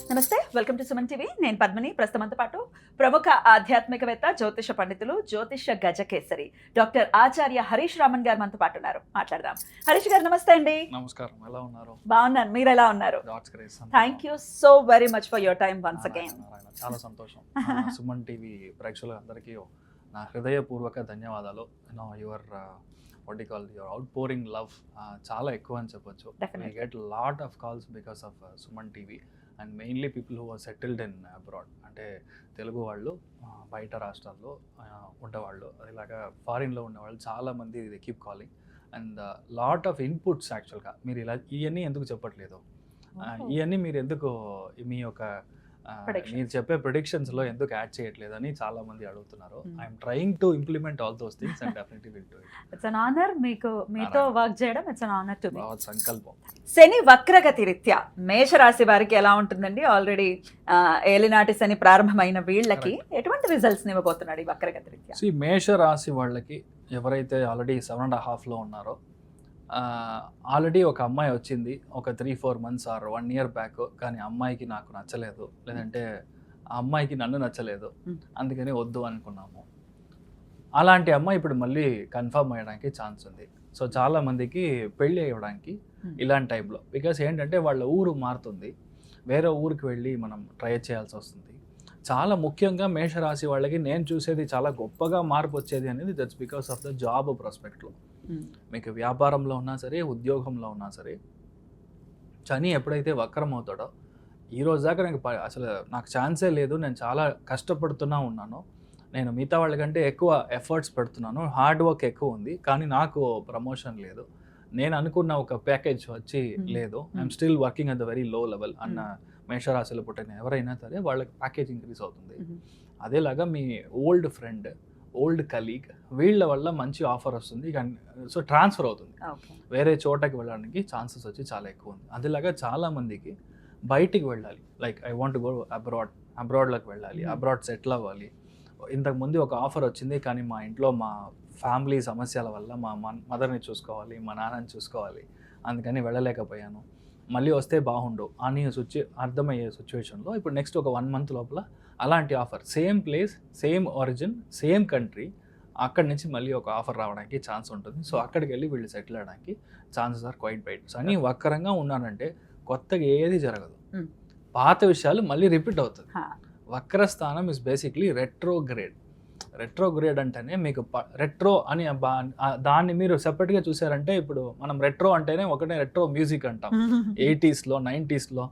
నమస్తే, welcome to Suman TV. నేను పద్మిని. ప్రస్తుతంతో పాటు ప్రముఖ ఆధ్యాత్మికవేత్త, జ్యోతిష పండితులు, జ్యోతిష గజకేసరి డాక్టర్ ఆచార్య హరీష్ రామన్ గారు మనతో పాటు ఉన్నారు. మాట్లాడదాం. హరీష్ గారు నమస్తే అండి. నమస్కారం, ఎలా ఉన్నారు? బాగున్నాను, మీరు ఎలా ఉన్నారు? Thank you so very much for your time once again. చాలా సంతోషం. సుమన్ టీవీ ప్రేక్షకులందరికీ నా హృదయపూర్వక ధన్యవాదాలు. Your what you call your out pouring love చాలా ఎక్కువ అని చెప్పొచ్చు. We get lot of calls because of Suman TV and mainly people who are settled in abroad, అంటే తెలుగు వాళ్ళు బయట రాష్ట్రాల్లో ఉండేవాళ్ళు, ఇలాగా ఫారిన్లో ఉండేవాళ్ళు చాలామంది they keep calling and lot of inputs. యాక్చువల్గా మీరు ఇలా ఇవన్నీ ఎందుకు చెప్పట్లేదు, ఇవన్నీ మీరు ఎందుకు మీ యొక్క మీరు చెప్పే ప్రెడిక్షన్స్లో ఎందుకు యాడ్ చేయట్లేదు అని చాలా మంది అడుగుతున్నారు. I'm trying to implement all those things and definitely will do it. It's an honour మీతో వర్క్ చేయడం. It's an honour to me. సంకల్పం. శని వక్రగతి రీత్యా మేషరాశి వారికి ఎలా ఉంటుందండి? ఆల్రెడీ ఏలినాటి శని ప్రారంభమైన వీళ్ళకి ఎటువంటి రిజల్ట్స్ ఇవ్వబోతున్నాడు ఈ వక్రగతి రీత్యా? మేషరాశి వాళ్ళకి ఎవరైతే ఆల్రెడీ 7.5లో ఉన్నారో, ఆల్రెడీ ఒక అమ్మాయి వచ్చింది ఒక 3-4 months ఆర్ 1 year బ్యాక్, కానీ అమ్మాయికి నాకు నచ్చలేదు, లేదంటే ఆ అమ్మాయికి నన్ను నచ్చలేదు, అందుకని వద్దు అనుకున్నాము. అలాంటి అమ్మాయి ఇప్పుడు మళ్ళీ కన్ఫర్మ్ అయ్యడానికి ఛాన్స్ ఉంది. సో చాలామందికి పెళ్ళి అయ్యడానికి ఇలాంటి టైంలో, బికాస్ ఏంటంటే వాళ్ళ ఊరు మారుతుంది, వేరే ఊరికి వెళ్ళి మనం ట్రై చేయాల్సి వస్తుంది. చాలా ముఖ్యంగా మేషరాశి వాళ్ళకి నేను చూసేది చాలా గొప్పగా మార్పు వచ్చేది అనేది that's because of the job ప్రాస్పెక్ట్లో. మీకు వ్యాపారంలో ఉన్నా సరే, ఉద్యోగంలో ఉన్నా సరే, శని ఎప్పుడైతే వక్రం అవుతాడో, ఈ రోజు దాకా నాకు ఛాన్సే లేదు, నేను చాలా కష్టపడుతున్నా ఉన్నాను, నేను మిగతా వాళ్ళకంటే ఎక్కువ ఎఫర్ట్స్ పెడుతున్నాను, హార్డ్ వర్క్ ఎక్కువ ఉంది, కానీ నాకు ప్రమోషన్ లేదు, నేను అనుకున్న ఒక ప్యాకేజ్ వచ్చి లేదు, I'm still working at the very low level అన్న మేషరాశిలో పుట్టిన ఎవరైనా సరే వాళ్ళకి ప్యాకేజ్ ఇంక్రీజ్ అవుతుంది. అదేలాగా మీ ఓల్డ్ ఫ్రెండ్, ఓల్డ్ కలీగ్, వీళ్ళ వల్ల మంచి ఆఫర్ వస్తుంది, సో ట్రాన్స్ఫర్ అవుతుంది, వేరే చోటకి వెళ్ళడానికి ఛాన్సెస్ వచ్చి చాలా ఎక్కువ ఉంది. అదేలాగా చాలామందికి బయటికి వెళ్ళాలి, లైక్ ఐ వాంట్ గో అబ్రాడ్లోకి వెళ్ళాలి, అబ్రాడ్ సెటిల్ అవ్వాలి. ఇంతకుముందు ఒక ఆఫర్ వచ్చింది, కానీ మా ఇంట్లో మా ఫ్యామిలీ సమస్యల వల్ల మా మదర్ని చూసుకోవాలి, మా నాన్నని చూసుకోవాలి, అందుకని వెళ్ళలేకపోయాను, మళ్ళీ వస్తే బాగుండు అని అర్థమయ్యే సిచ్యువేషన్లో ఇప్పుడు నెక్స్ట్ ఒక 1 month లోపల అలాంటి offer, same place, same origin, same country, అక్కడి నుంచి మళ్ళీ ఒక ఆఫర్ రావడానికి ఛాన్స్ ఉంటుంది. సో అక్కడికి వెళ్ళి వీళ్ళు సెటిల్ అవ్వడానికి chances are quite bright. So అని వక్రంగా ఉన్నానంటే కొత్తగా ఏది జరగదు, పాత విషయాలు మళ్ళీ రిపీట్ అవుతుంది. వక్రస్థానం ఇస్ బేసిక్లీ రెట్రోగ్రేడ్. రెట్రోగ్రేడ్ అంటేనే మీకు రెట్రో అని దాన్ని మీరు సెపరేట్గా చూసారంటే, ఇప్పుడు మనం రెట్రో అంటేనే ఒకటే రెట్రో మ్యూజిక్ అంటాం, 80sలో 90sలో,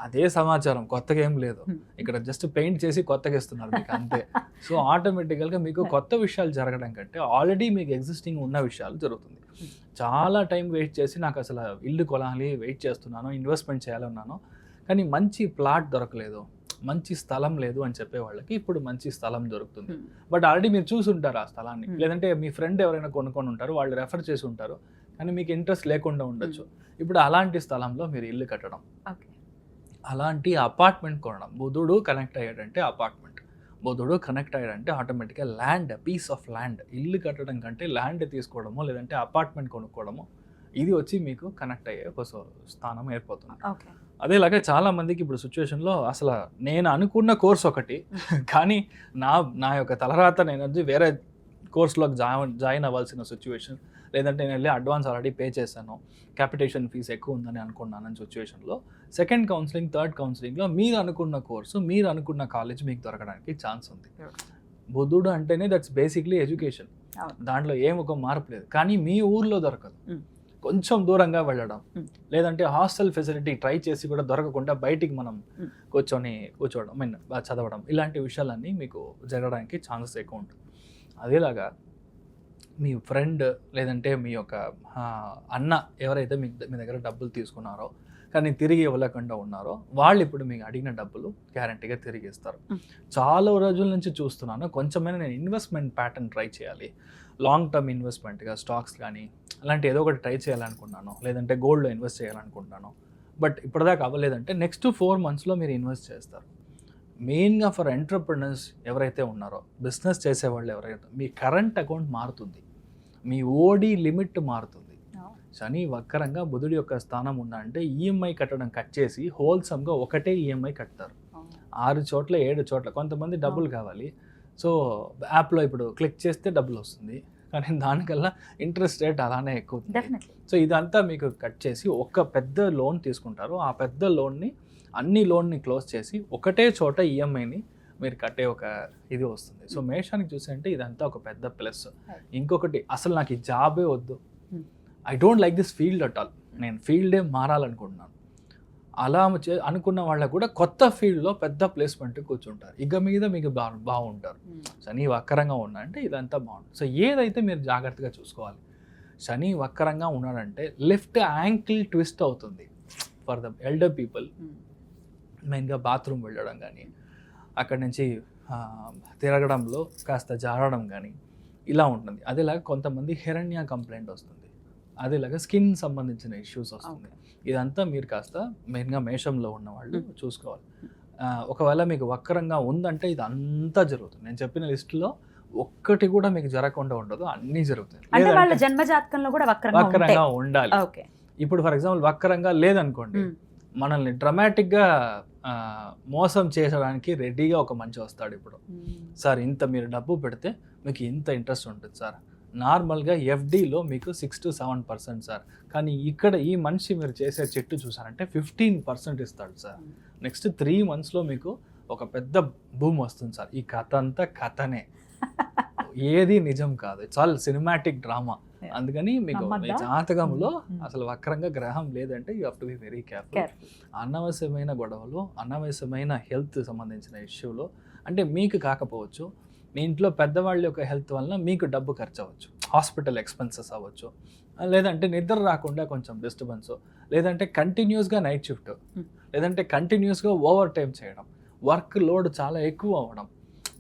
అదే సమాచారం, కొత్తగా ఏం లేదు, ఇక్కడ జస్ట్ పెయింట్ చేసి కొత్తగా ఇస్తున్నారు మీకు అంతే. సో ఆటోమేటికల్గా మీకు కొత్త విషయాలు జరగడం కంటే ఆల్రెడీ మీకు ఎగ్జిస్టింగ్ ఉన్న విషయాలు జరుగుతుంది. చాలా టైం వెయిట్ చేసి నాకు అసలు ఇల్లు కొనాలి, వెయిట్ చేస్తున్నాను, ఇన్వెస్ట్మెంట్ చేయాలన్నాను, కానీ మంచి ప్లాట్ దొరకలేదు, మంచి స్థలం లేదు అని చెప్పే వాళ్ళకి ఇప్పుడు మంచి స్థలం దొరుకుతుంది. బట్ ఆల్రెడీ మీరు చూసి ఉంటారు ఆ స్థలాన్ని, లేదంటే మీ ఫ్రెండ్ ఎవరైనా కొనుక్కొని ఉంటారు, వాళ్ళు రెఫర్ చేసి ఉంటారు, కానీ మీకు ఇంట్రెస్ట్ లేకుండా ఉండొచ్చు. ఇప్పుడు అలాంటి స్థలంలో మీరు ఇల్లు కట్టడం, అలాంటి అపార్ట్మెంట్ కొనడం, బుధుడు కనెక్ట్ అయ్యాడంటే అపార్ట్మెంట్, బుధుడు కనెక్ట్ అయ్యాడంటే ఆటోమేటిక్గా ల్యాండ్, పీస్ ఆఫ్ ల్యాండ్, ఇల్లు కట్టడం కంటే ల్యాండ్ తీసుకోవడమో లేదంటే అపార్ట్మెంట్ కొనుక్కోవడమో, ఇది వచ్చి మీకు కనెక్ట్ అయ్యే ఒక స్థానం ఏర్పడుతుంది. అదేలాగా చాలా మందికి ఇప్పుడు సిచ్యువేషన్లో అసలు నేను అనుకున్న కోర్స్ ఒకటి, కానీ నా యొక్క తలరాత నేను వేరే కోర్సులోకి జాయిన్ అవ్వాల్సిన సిచ్యువేషన్, లేదంటే నేను వెళ్ళి అడ్వాన్స్ ఆల్రెడీ పే చేశాను, క్యాపిటేషన్ ఫీజు ఎక్కువ ఉందని అనుకున్నాను సిచ్యువేషన్లో, సెకండ్ కౌన్సిలింగ్, థర్డ్ కౌన్సిలింగ్లో మీరు అనుకున్న కోర్సు, మీరు అనుకున్న కాలేజ్ మీకు దొరకడానికి ఛాన్స్ ఉంది. బుధుడు అంటేనే దట్స్ బేసిక్లీ ఎడ్యుకేషన్, దాంట్లో ఏం ఒక మార్పు లేదు, కానీ మీ ఊర్లో దొరకదు, కొంచెం దూరంగా వెళ్ళడం, లేదంటే హాస్టల్ ఫెసిలిటీ ట్రై చేసి కూడా దొరకకుండా బయటికి మనం కూర్చోవడం, చదవడం, ఇలాంటి విషయాలన్నీ మీకు జరగడానికి ఛాన్సెస్ ఎక్కువ ఉంటుంది. అదేలాగా మీ ఫ్రెండ్ లేదంటే మీ యొక్క అన్న ఎవరైతే మీ దగ్గర డబ్బులు తీసుకున్నారో కానీ తిరిగి ఇవ్వలేకుండా ఉన్నారో, వాళ్ళు ఇప్పుడు మీకు అడిగిన డబ్బులు గ్యారంటీగా తిరిగి ఇస్తారు. చాలా రోజుల నుంచి చూస్తున్నాను, కొంచెమైనా నేను ఇన్వెస్ట్మెంట్ ప్యాటర్న్ ట్రై చేయాలి, లాంగ్ టర్మ్ ఇన్వెస్ట్మెంట్గా స్టాక్స్ కానీ అలాంటి ఏదో ఒకటి ట్రై చేయాలనుకున్నాను, లేదంటే గోల్డ్లో ఇన్వెస్ట్ చేయాలనుకుంటున్నాను, బట్ ఇప్పటిదాకా అవ్వలేదంటే నెక్స్ట్ 4 monthsలో మీరు ఇన్వెస్ట్ చేస్తారు. మెయిన్గా ఫర్ ఎంటర్ప్రినర్స్ ఎవరైతే ఉన్నారో, బిజినెస్ చేసేవాళ్ళు ఎవరైతే, మీ కరెంట్ అకౌంట్ మారుతుంది, మీ ఓడి లిమిట్ మారుతుంది. శని వక్రంగా బుధుడి యొక్క స్థానం ఉన్నా అంటే ఈఎంఐ కట్టడం కట్ చేసి హోల్సమ్గా ఒకటే ఈఎంఐ కడతారు. 6 చోట్ల 7 చోట్ల కొంతమంది డబ్బులు కావాలి. సో యాప్లో ఇప్పుడు క్లిక్ చేస్తే డబ్బులు వస్తుంది, కానీ దానికల్లా ఇంట్రెస్ట్ రేట్ అలానే ఎక్కువ. సో ఇదంతా మీకు కట్ చేసి ఒక పెద్ద లోన్ తీసుకుంటారు. ఆ పెద్ద లోన్ని అన్ని లోన్ని క్లోజ్ చేసి ఒకటే చోట ఈఎంఐని మీరు కట్టే ఒక ఇది వస్తుంది. సో మేషానికి చూసారంటే ఇదంతా ఒక పెద్ద ప్లస్. ఇంకొకటి, అసలు నాకు ఈ జాబే వద్దు, I don't like this field at all, నేను ఫీల్డే మారాలనుకుంటున్నాను, అలా అనుకున్న వాళ్ళకు కూడా కొత్త ఫీల్డ్లో పెద్ద ప్లేస్మెంట్ కూర్చుంటారు. ఇక మీద మీకు బాగుంటారు. శని వక్రంగా ఉన్నాడంటే ఇదంతా బాగుంటుంది. సో ఏదైతే మీరు జాగ్రత్తగా చూసుకోవాలి. శని వక్రంగా ఉన్నాడంటే లెఫ్ట్ యాంకిల్ ట్విస్ట్ అవుతుంది ఫర్ ద ఎల్డర్ పీపుల్. మెయిన్గా బాత్రూమ్ వెళ్ళడం కానీ, అక్కడి నుంచి తిరగడంలో కాస్త జారడం కానీ ఇలా ఉంటుంది. అదేలాగా కొంతమంది హిరణ్య కంప్లైంట్ వస్తుంది, అదేలాగా స్కిన్ సంబంధించిన ఇష్యూస్ వస్తుంది. ఇదంతా మీరు కాస్త మెయిన్గా మేషంలో ఉన్న వాళ్ళు చూసుకోవాలి. ఒకవేళ మీకు వక్రంగా ఉందంటే ఇది అంతా జరుగుతుంది. నేను చెప్పిన లిస్టులో ఒక్కటి కూడా మీకు జరగకుండా ఉండదు, అన్నీ జరుగుతాయి. జన్మజాతకంలో కూడా వక్రంగా ఉండాలి. ఇప్పుడు ఫర్ ఎగ్జాంపుల్ వక్రంగా లేదనుకోండి, మనల్ని డ్రమాటిక్గా మోసం చేసడానికి రెడీగా ఒక మనిషి వస్తాడు. ఇప్పుడు సార్ ఇంత మీరు డబ్బు పెడితే మీకు ఇంత ఇంట్రెస్ట్ ఉంటుంది సార్, నార్మల్గా ఎఫ్డీలో మీకు 6 to 7% సార్, కానీ ఇక్కడ ఈ మనిషి మీరు చేసే చెట్టు చూసారంటే 15% ఇస్తాడు సార్. నెక్స్ట్ 3 monthsలో మీకు ఒక పెద్ద భూమి వస్తుంది సార్. ఈ కథ అంతా కథనే, ఏది నిజం కాదు, చాలా సినిమాటిక్ డ్రామా. అందుకని మీకు జాతకంలో అసలు వక్రంగా గ్రహం లేదంటే you have to be very careful. అనవసరమైన గొడవలు, అనవసరమైన హెల్త్ సంబంధించిన ఇష్యూలో, అంటే మీకు కాకపోవచ్చు, మీ ఇంట్లో పెద్దవాళ్ళ యొక్క హెల్త్ వలన మీకు డబ్బు ఖర్చు అవ్వచ్చు, హాస్పిటల్ ఎక్స్పెన్సెస్ అవ్వచ్చు, లేదంటే నిద్ర రాకుండా కొంచెం డిస్టర్బెన్స్, లేదంటే కంటిన్యూస్గా నైట్ షిఫ్ట్, లేదంటే కంటిన్యూస్గా ఓవర్ టైం చేయడం, వర్క్ లోడ్ చాలా ఎక్కువ అవ్వడం,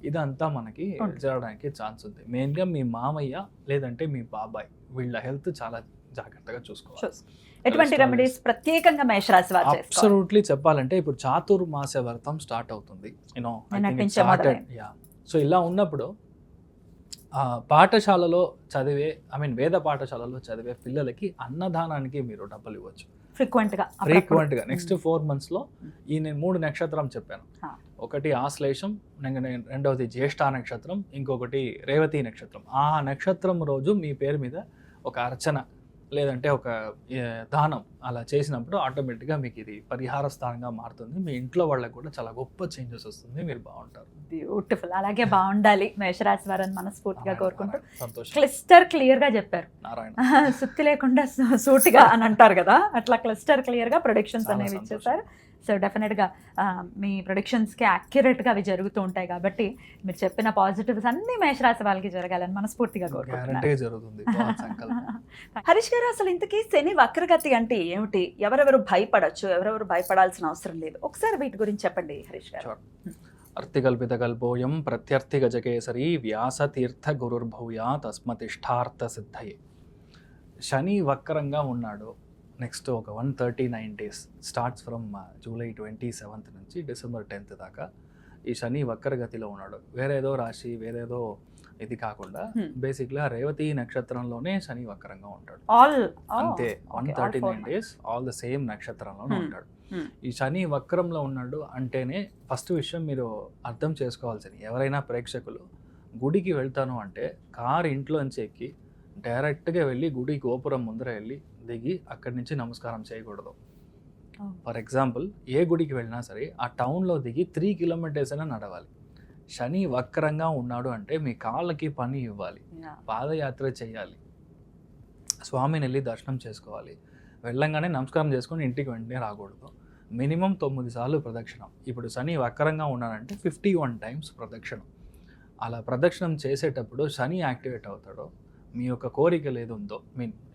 ఇదంతా మనకి జరగడానికి ఛాన్స్ ఉంది. మెయిన్గా మీ మామయ్య లేదంటే మీ బాబాయ్ వీళ్ళ హెల్త్ చాలా జాగ్రత్తగా చూసుకోవాలి. ఎటువంటి రెమెడీస్ ప్రత్యేకంగా మేషరాశి వారు చేసుకోవాలి? అబ్సల్యూట్లీ చెప్పాలంటే ఇప్పుడు చాతుర్మాస వ్రతం స్టార్ట్ అవుతుంది. సో ఇలా ఉన్నప్పుడు పాఠశాలలో చదివే వేద పాఠశాలలో చదివే పిల్లలకి అన్నదానానికి మీరు డబ్బులు ఇవ్వచ్చు ఫ్రీక్వెంట్గా. నెక్స్ట్ 4 monthsలో ఈ నేను 3 నక్షత్రం చెప్పాను. ఒకటి ఆశ్లేషం, రెండవది జ్యేష్ఠ నక్షత్రం, ఇంకొకటి రేవతి నక్షత్రం. ఆ నక్షత్రం రోజు మీ పేరు మీద ఒక అర్చన లేదంటే ఒక దానం అలా చేసినప్పుడు ఆటోమేటిక్గా మీకు ఇది పరిహార స్థానంగా మారుతుంది. మీ ఇంట్లో వాళ్ళకి కూడా చాలా గొప్ప చేంజెస్ వస్తుంది, మీరు బాగుంటారు. బ్యూటిఫుల్. అలాగే బాగుండాలి మేషరాశి వారిని మనస్ఫూర్తిగా కోరుకుంటూ క్లిస్టర్ క్లియర్ గా చెప్పారు. సుత్తి లేకుండా సూటిగా అని అంటారు కదా, అట్లా క్లిస్టర్ క్లియర్ గా ప్రొడిక్షన్స్ అనేవి ఇచ్చేసారు. సో డెఫినెట్గా మీ ప్రొడిక్షన్స్కి యాక్యురేట్గా అవి జరుగుతూ ఉంటాయి కాబట్టి మీరు చెప్పిన పాజిటివ్స్ అన్ని మేషరాశి వాళ్ళకి జరగాలని మనస్ఫూర్తిగా కోరుకుంటున్నాను. హరీష్ గారు, అసలు ఇంతకీ శని వక్రగతి అంటే ఏమిటి? ఎవరెవరు భయపడచ్చు, ఎవరెవరు భయపడాల్సిన అవసరం లేదు? ఒకసారి వీటి గురించి చెప్పండి హరీష్ గారు. అర్థికల్పిత కల్పోయం ప్రత్యర్థి గజకేసరి వ్యాసతీర్థ గురుర్భూయా తస్మతిష్టార్థ సిద్ధయే. శని వక్రంగా ఉన్నాడు. నెక్స్ట్ ఒక 139 days starts from July 27th నుంచి December 10th దాకా ఈ శని వక్రగతిలో ఉన్నాడు. వేరేదో రాశి వేరేదో ఇది కాకుండా బేసిక్గా రేవతి నక్షత్రంలోనే శని వక్రంగా ఉంటాడు. అంతే 139 days ఆల్ ద సేమ్ నక్షత్రంలోనే ఉంటాడు. ఈ శని వక్రంలో ఉన్నాడు అంటేనే ఫస్ట్ విషయం మీరు అర్థం చేసుకోవాల్సింది, ఎవరైనా ప్రేక్షకులు గుడికి వెళ్తాను అంటే కారు ఇంట్లోంచి ఎక్కి డైరెక్ట్గా వెళ్ళి గుడి గోపురం ముందర వెళ్ళి దిగి అక్కడి నుంచి నమస్కారం చేయకూడదు. ఫర్ ఎగ్జాంపుల్ ఏ గుడికి వెళ్ళినా సరే ఆ టౌన్లో దిగి 3 kilometers అయినా నడవాలి. శని వక్రంగా ఉన్నాడు అంటే మీ కాళ్ళకి పని ఇవ్వాలి, పాదయాత్ర చేయాలి, స్వామిని వెళ్ళి దర్శనం చేసుకోవాలి, వెళ్ళంగానే నమస్కారం చేసుకొని ఇంటికి వెంటనే రాకూడదు. మినిమం 9 సార్లు ప్రదక్షిణం. ఇప్పుడు శని వక్రంగా ఉన్నాడంటే 51 times ప్రదక్షిణం. అలా ప్రదక్షిణం చేసేటప్పుడు శని యాక్టివేట్ అవుతాడో మీ యొక్క కోరికలు ఏది ఉందో,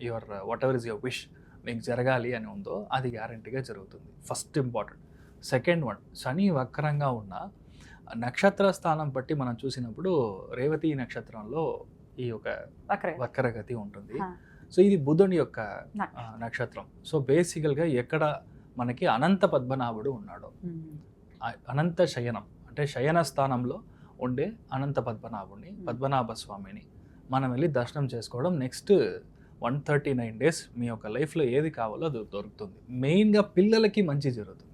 your what ever is your wish మీకు జరగాలి అని ఉందో అది గ్యారంటీగా జరుగుతుంది. First important. సెకండ్ వన్, శని వక్రంగా ఉన్న నక్షత్ర స్థానం బట్టి మనం చూసినప్పుడు రేవతి నక్షత్రంలో ఈ యొక్క వక్రగతి ఉంటుంది. సో ఇది బుధుని యొక్క నక్షత్రం. సో బేసికల్గా ఎక్కడ మనకి అనంత పద్మనాభుడు ఉన్నాడు, అనంత శయనం అంటే శయన స్థానంలో ఉండే అనంత పద్మనాభుడిని, పద్మనాభ స్వామిని మనం వెళ్ళి దర్శనం చేసుకోవడం. నెక్స్ట్ 139 days మీ యొక్క లైఫ్లో ఏది కావాలో అది దొరుకుతుంది. మెయిన్గా పిల్లలకి మంచి జరుగుతుంది.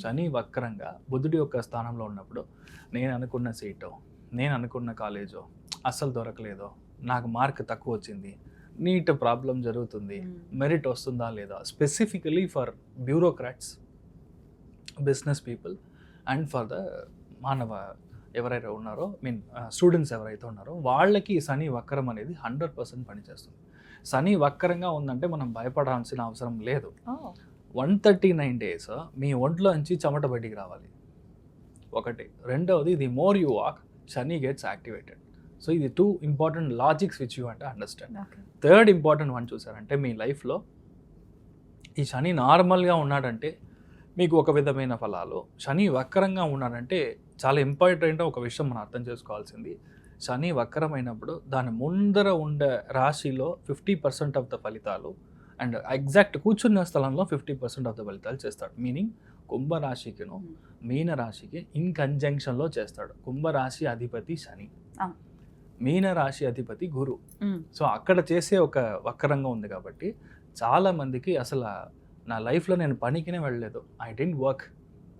శని వక్రంగా బుధుడి యొక్క స్థానంలో ఉన్నప్పుడు నేను అనుకున్న సీటో, నేను అనుకున్న కాలేజో అస్సలు దొరకలేదో, నాకు మార్క్ తక్కువ వచ్చింది, నీట్ ప్రాబ్లం జరుగుతుంది, మెరిట్ వస్తుందా లేదా, specifically for bureaucrats, business people and for the మానవ ఎవరైతే ఉన్నారో స్టూడెంట్స్ ఎవరైతే ఉన్నారో వాళ్ళకి శని వక్రం అనేది 100% పనిచేస్తుంది. శని వక్రంగా ఉందంటే మనం భయపడాల్సిన అవసరం లేదు. 139 days మీ ఒంట్లోంచి చెమట బయటికి రావాలి ఒకటి. రెండవది, the more you walk Shani gets activated. So ఇది 2 ఇంపార్టెంట్ లాజిక్స్ విచ్ యూ అంటే అండర్స్టాండ్. థర్డ్ ఇంపార్టెంట్ వన్ చూసారంటే మీ లైఫ్లో ఈ శని నార్మల్గా ఉన్నాడంటే మీకు ఒక విధమైన ఫలాలు, శని వక్రంగా ఉన్నాడంటే చాలా ఇంపార్టెంట్ ఒక విషయం మనం అర్థం చేసుకోవాల్సింది. శని వక్రమైనప్పుడు దాని ముందర ఉండే రాశిలో 50% ఆఫ్ ద ఫలితాలు అండ్ ఎగ్జాక్ట్ కూర్చున్న స్థలంలో 50% ఆఫ్ ద ఫలితాలు చేస్తాడు. మీనింగ్ కుంభరాశికిను మీన రాశికి ఇన్ కంజంక్షన్లో చేస్తాడు. కుంభరాశి అధిపతి శని, మీన రాశి అధిపతి గురు. సో అక్కడ చేసే ఒక వక్రంగా ఉంది కాబట్టి చాలా మందికి అసలు నా లైఫ్లో నేను పనికినే వెళ్ళలేదు, ఐ డెంట్ వర్క్,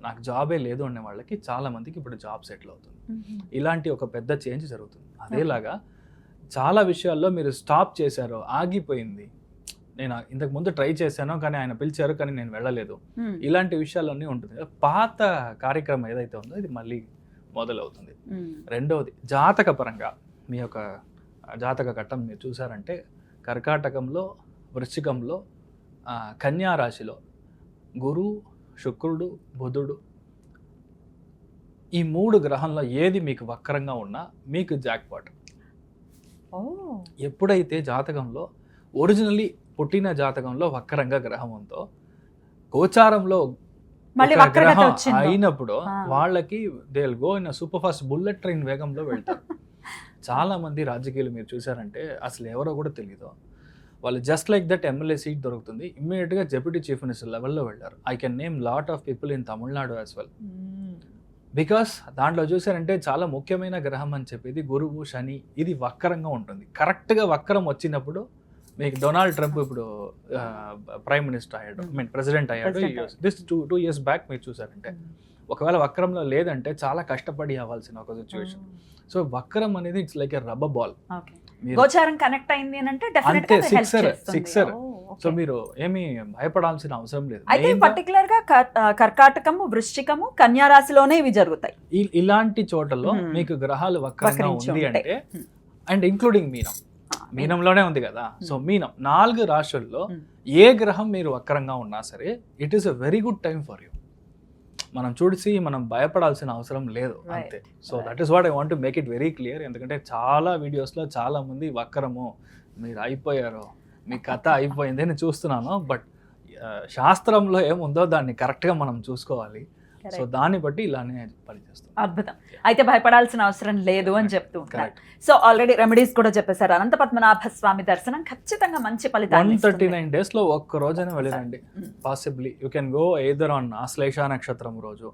నాకు జాబే లేదు అనే వాళ్ళకి చాలా మందికి ఇప్పుడు జాబ్ సెటిల్ అవుతుంది. ఇలాంటి ఒక పెద్ద చేంజ్ జరుగుతుంది. అదేలాగా చాలా విషయాల్లో మీరు స్టాప్ చేశారో, ఆగిపోయింది, నేను ఇంతకు ముందు ట్రై చేశాను కానీ ఆయన పిలిచారు కానీ నేను వెళ్ళలేదు, ఇలాంటి విషయాలన్నీ ఉంటుంది. పాత కార్యక్రమం ఏదైతే ఉందో ఇది మళ్ళీ మొదలవుతుంది. రెండవది, జాతక పరంగా మీ యొక్క జాతక ఘట్టం మీరు చూసారంటే కర్కాటకంలో, వృశ్చికంలో, కన్యా రాశిలో గురు, శుక్రుడు, బుధుడు, ఈ 3 గ్రహంలో ఏది మీకు వక్రంగా ఉన్నా మీకు జాక్పాట్. ఎప్పుడైతే జాతకంలో ఒరిజినల్లీ పుట్టిన జాతకంలో వక్రంగా గ్రహం ఉందో గోచారంలో గ్రహం అయినప్పుడు వాళ్ళకి they will go in super fast bullet train వేగంలో వెళ్తారు. చాలా మంది రాజకీయాలు మీరు చూసారంటే అసలు ఎవరో కూడా తెలియదు, వాళ్ళు just like that MLA seat దొరుకుతుంది, ఇమ్మీడియట్గా డెప్యూటీ చీఫ్ మినిస్టర్ లెవెల్లో వెళ్ళారు. I can name lot of people in Tamil Nadu as well. Because దాంట్లో చూసారంటే చాలా ముఖ్యమైన గ్రహం అని చెప్పేది గురువు, శని, ఇది వక్రంగా ఉంటుంది. కరెక్ట్గా వక్రం వచ్చినప్పుడు మీకు డొనాల్డ్ ట్రంప్ ఇప్పుడు ప్రైమ్ మినిస్టర్ అయ్యాడు, ప్రెసిడెంట్ అయ్యాడు. దిస్ 2 years బ్యాక్ మీరు చూసారంటే ఒకవేళ వక్రంలో లేదంటే చాలా కష్టపడి అవ్వాల్సిన ఒక సిచ్యువేషన్. సో వక్రం అనేది it's like a rubber ball. గోచారం కనెక్ట్ అయింది అంటే అంతే, సిక్సర్. సో మీరు ఏమీ భయపడాల్సిన అవసరం లేదు. అయితే పర్టికులర్ గా కర్కాటకము, వృశ్చికము, కన్యా రాశిలోనే ఇవి జరుగుతాయి. ఇలాంటి చోటలో మీకు గ్రహాలు వక్రంగా ఉంది అంటే, అండ్ ఇంక్లూడింగ్ మీనంలోనే ఉంది కదా. సో మీనం 4 రాశుల్లో ఏ గ్రహం మీరు వక్రంగా ఉన్నా సరే it is a very good time for you. మనం చూసి మనం భయపడాల్సిన అవసరం లేదు అంతే. So that is what I want to make it very clear. ఎందుకంటే చాలా వీడియోస్లో చాలా మంది వక్రము, మీరు అయిపోయారు, మీ కథ అయిపోయింది అని చూస్తున్నాను. బట్ శాస్త్రంలో ఏముందో దాన్ని కరెక్ట్గా మనం చూసుకోవాలి. సో దాన్ని బట్టి ఇలానే పనిచేస్తాం. అద్భుతం. అయితే భయపడాల్సిన అవసరం లేదు అని చెప్తూ ఉంటారు. సో ఆల్రెడీ రెమెడీస్ కూడా చెప్పేశారు. అనంత పద్మనాభ స్వామి దర్శనం ఖచ్చితంగా మంచి ఫలితాలు. 139 days లో ఒక్క రోజైనా వెళ్ళిరండి. Possibly you can go either on Ashlesha నక్షత్రం రోజు,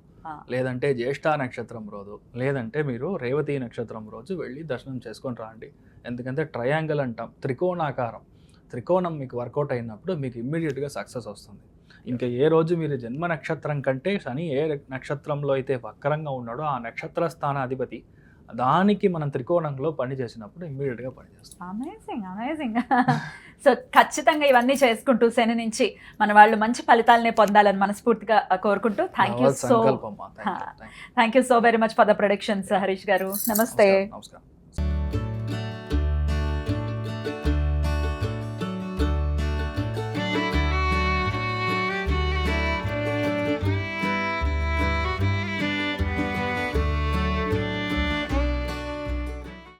లేదంటే జ్యేష్ఠ నక్షత్రం రోజు, లేదంటే మీరు రేవతి నక్షత్రం రోజు వెళ్ళి దర్శనం చేసుకొని రాండి. ఎందుకంటే ట్రయాంగిల్ అంటాం, త్రికోణాకారం, త్రికోణం మీకు వర్కౌట్ అయినప్పుడు మీకు ఇమ్మీడియట్గా సక్సెస్ వస్తుంది. ఇంకా ఏ రోజు మీరు జన్మ నక్షత్రం కంటే శని ఏ నక్షత్రంలో అయితే వక్రంగా ఉన్నాడో ఆ నక్షత్ర స్థానాధిపతి దానికి మనం త్రికోణంలో పని చేసినప్పుడు ఇమ్మీడియట్గా పనిచేస్తాం. అమేజింగ్. సో ఖచ్చితంగా ఇవన్నీ చేసుకుంటూ శని నుంచి మన వాళ్ళు మంచి ఫలితాలనే పొందాలని మనస్ఫూర్తిగా కోరుకుంటూ thank you so very much for the productions Harish గారు. నమస్తే. నమస్కారం.